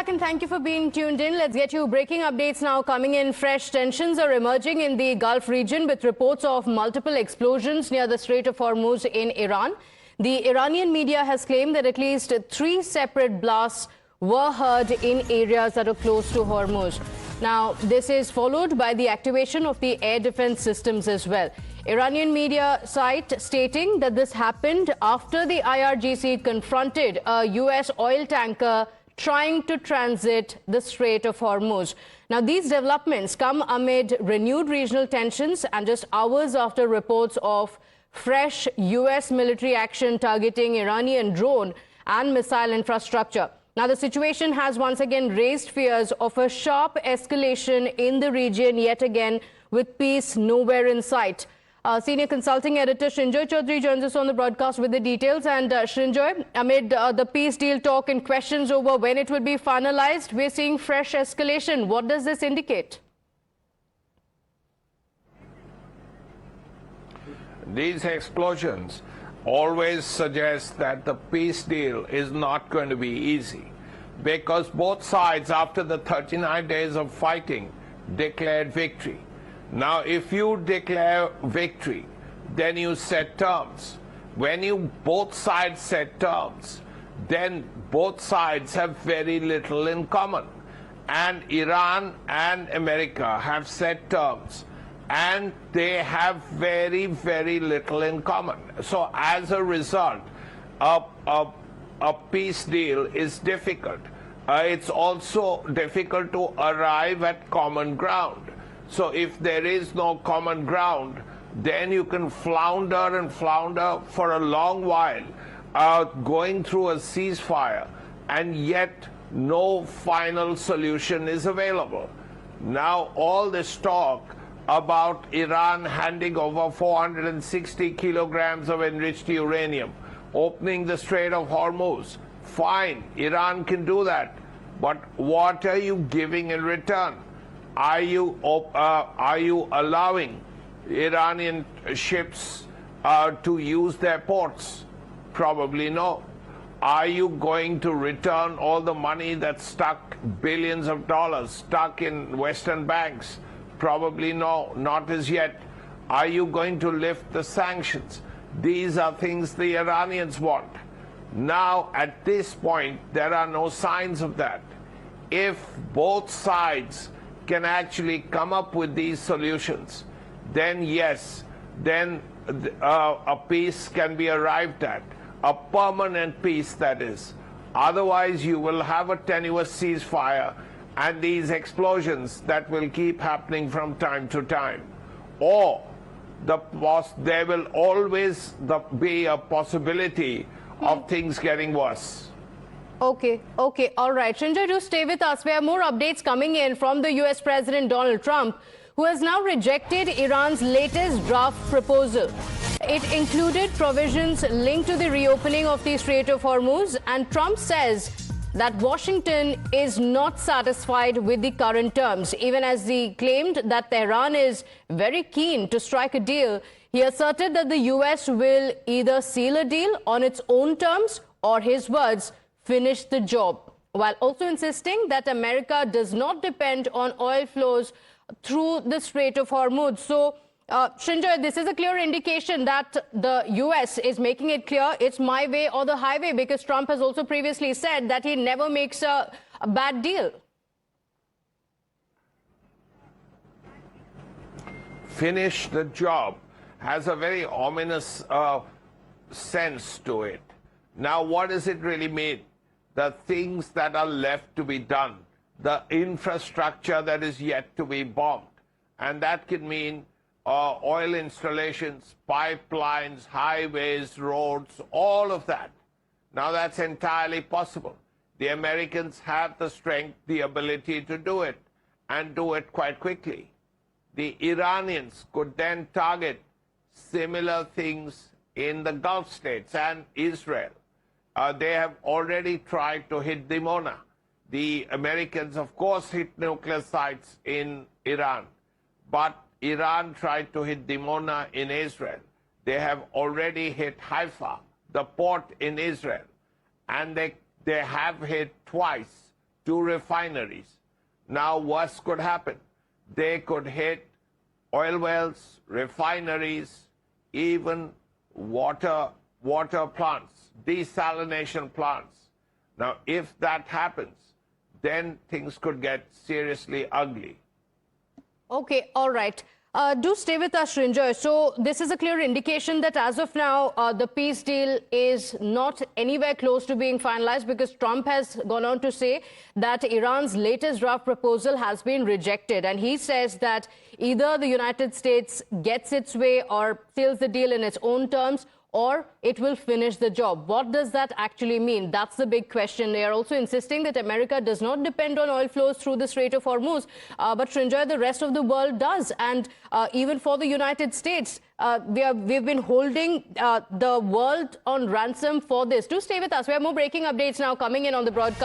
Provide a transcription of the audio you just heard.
back and thank you for being tuned in. Let's get you breaking updates now coming in. Fresh tensions are emerging in the Gulf region with reports of multiple explosions near the Strait of Hormuz in Iran. The Iranian media has claimed that at least 3 separate blasts were heard in areas that are close to Hormuz. Now, this is followed by the activation of the air defense systems as well. Iranian media site stating that this happened after the IRGC confronted a U.S. oil tanker trying to transit the Strait of Hormuz. Now, these developments come amid renewed regional tensions and just hours after reports of fresh U.S. military action targeting Iranian drone and missile infrastructure. Now, the situation has once again raised fears of a sharp escalation in the region yet again, with peace nowhere in sight. Senior consulting editor Srinjoy Chaudhary joins us on the broadcast with the details. And Srinjoy, amid the peace deal talk and questions over when it will be finalized, we're seeing fresh escalation. What does this indicate? These explosions always suggest that the peace deal is not going to be easy, because both sides, after the 39 days of fighting, declared victory. Now, if you declare victory, then you set terms. When both sides set terms, then both sides have very little in common. And Iran and America have set terms, and they have very, very little in common. So as a result, a peace deal is difficult. It's also difficult to arrive at common ground. So if there is no common ground, then you can flounder and flounder for a long while, going through a ceasefire, and yet no final solution is available. Now, all this talk about Iran handing over 460 kilograms of enriched uranium, opening the Strait of Hormuz, fine, Iran can do that. But what are you giving in return? Are you allowing Iranian ships to use their ports? Probably no. Are you going to return all the money that's stuck, billions of dollars stuck in Western banks? Probably no, not as yet. Are you going to lift the sanctions? These are things the Iranians want. Now, at this point, there are no signs of that. If both sides can actually come up with these solutions, then yes, then a peace can be arrived at, a permanent peace, that is. Otherwise, you will have a tenuous ceasefire and these explosions that will keep happening from time to time. Or there will always be a possibility of things getting worse. Okay, all right. Srinjoy, do stay with us. We have more updates coming in from the US President Donald Trump, who has now rejected Iran's latest draft proposal. It included provisions linked to the reopening of the Strait of Hormuz, and Trump says that Washington is not satisfied with the current terms. Even as he claimed that Tehran is very keen to strike a deal, he asserted that the US will either seal a deal on its own terms or, his words, finish the job, while also insisting that America does not depend on oil flows through the Strait of Hormuz. So, Srinjoy, this is a clear indication that the US is making it clear it's my way or the highway, because Trump has also previously said that he never makes a bad deal. Finish the job has a very ominous sense to it. Now, what does it really mean? The things that are left to be done, the infrastructure that is yet to be bombed. And that could mean oil installations, pipelines, highways, roads, all of that. Now, that's entirely possible. The Americans have the strength, the ability to do it, and do it quite quickly. The Iranians could then target similar things in the Gulf states and Israel. They have already tried to hit Dimona. The Americans, of course, hit nuclear sites in Iran, but Iran tried to hit Dimona in Israel. They have already hit Haifa, the port in Israel, and they have hit twice to refineries. Now, worse could happen. They could hit oil wells, refineries, even water plants, desalination plants. Now, if that happens, then things could get seriously ugly. Okay, all right. Do stay with us, Srinjoy. So this is a clear indication that as of now, the peace deal is not anywhere close to being finalized, because Trump has gone on to say that Iran's latest draft proposal has been rejected. And he says that either the United States gets its way or seals the deal in its own terms, or it will finish the job. What does that actually mean? That's the big question. They are also insisting that America does not depend on oil flows through the Strait of Hormuz, but Srinjoy, the rest of the world does. And even for the United States, we've been holding the world on ransom for this. Do stay with us. We have more breaking updates now coming in on the broadcast.